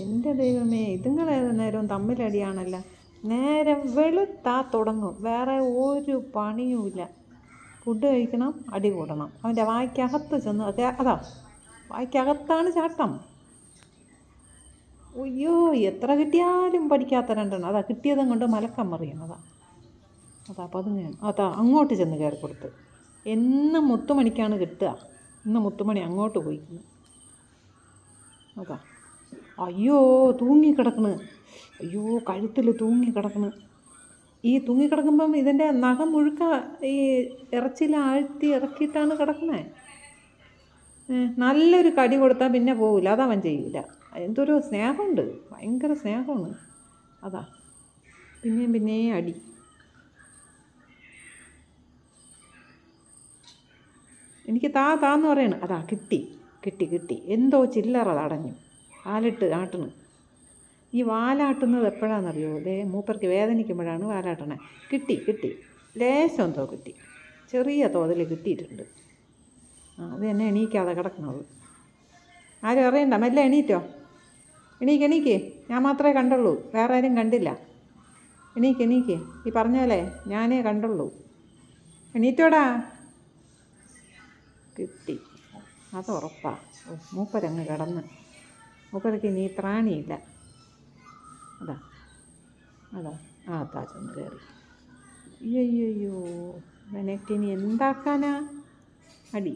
എൻ്റെ ദൈവമേ, ഇതുങ്ങളേത് നേരവും തമ്മിലടിയാണല്ലോ. നേരം വെളുത്താ തുടങ്ങും, വേറെ ഒരു പണിയുമില്ല. ഫുഡ് കഴിക്കണം, അടി കൂടണം. അവൻ്റെ വായ്ക്കകത്ത് ചെന്ന് അതാ വായ്ക്കകത്താണ് ചാട്ടം. അയ്യോ, എത്ര കിട്ടിയാലും പഠിക്കാത്ത രണ്ടെണ്ണം. അതാ കിട്ടിയതും കൊണ്ട് മലക്കം മറിയും. അതാ പതുങ്ങയാണ്. അതാ അങ്ങോട്ട് ചെന്ന് കയറി കൊടുത്ത്. എന്നും മുത്തുമണിക്കാണ് കിട്ടുക. ഇന്ന് മുത്തുമണി അങ്ങോട്ട് പോയിക്കുന്നു. അതാ അയ്യോ, തൂങ്ങിക്കിടക്കണ്. അയ്യോ, കഴുത്തിൽ തൂങ്ങിക്കിടക്കണ്. ഈ തൂങ്ങിക്കിടക്കുമ്പം ഇതിൻ്റെ നഖം മുഴുക്ക ഈ ഇറച്ചിയിൽ ആഴ്ത്തി ഇറക്കിയിട്ടാണ് കിടക്കുന്നത്. നല്ലൊരു കടി കൊടുത്താൽ പിന്നെ പോവില്ല. അതവൻ ചെയ്യില്ല. എന്തൊരു സ്നേഹമുണ്ട്, ഭയങ്കര സ്നേഹമാണ്. അതാ പിന്നെയും അടി. എനിക്ക് താന്ന് പറയണ്. അതാ കിട്ടി. എന്തോ ചില്ലറ തടഞ്ഞു. വാലിട്ട് ആട്ടണ്. ഈ വാലാട്ടുന്നത് എപ്പോഴാണെന്നറിയോ? മൂപ്പർക്ക് വേദനിക്കുമ്പോഴാണ് വാലാട്ടണേ. കിട്ടി ലേശം എന്തോ കിട്ടി, ചെറിയ തോതിൽ കിട്ടിയിട്ടുണ്ട്. അത് തന്നെ എണീക്കാതെ കിടക്കുന്നത്. ആരും അറിയണ്ട, മെല്ലെ എണീറ്റോ. എണീക്ക്. ഞാൻ മാത്രമേ കണ്ടുള്ളൂ, വേറെ ആരും കണ്ടില്ല. എണീക്ക്. ഈ പറഞ്ഞാലേ ഞാനേ കണ്ടുള്ളൂ. എണീറ്റോടാ. കിട്ടി, അത് ഉറപ്പാ. മൂപ്പരങ്ങ് കിടന്ന്. മൂപ്പരക്ക് ഇനി ത്രാണിയില്ല. അതാ ചെന്ന് കയറി. അയ്യോ, നിനക്കിനി എന്താക്കാനാ അടി?